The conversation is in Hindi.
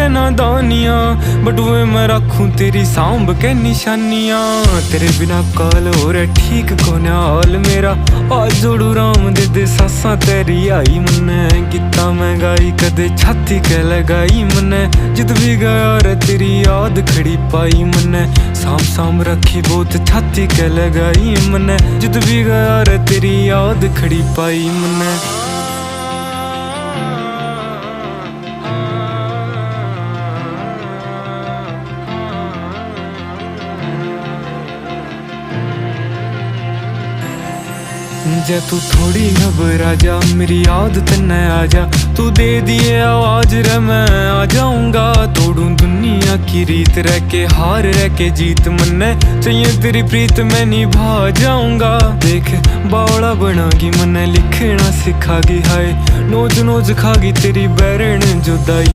है नादानियां, बट वे मैं रखूं तेरी सांभ के निशानियां। तेरे बिना काल हो रहा ठीक कोने हाल मेरा, आज जोड़ू राम दे सासा तेरी आई मन्ने। किता मैं गाई कदे छाती के लगाई मन्ने, जिद भी गया रे तेरी याद खड़ी पाई मन्ने। साम साम रखी बहुत छाती के लगाई मन्ने, जिद भी गया रे तेरी याद खड़ी पाई मन्ने। जे तू थोड़ी घबरा जा, मेरी याद तन्ने आ जा। तू दे दिए आवाज रे मैं आ जाऊंगा, तोड़ू दुनिया की रीत रह के हार रह के जीत मन्ने। चाहिए तेरी प्रीत मैं निभा जाऊंगा। देख बावड़ा बनागी मन्ने, लिखना सिखागी हाय, नोज नोज खागी तेरी बैरण जुदाई।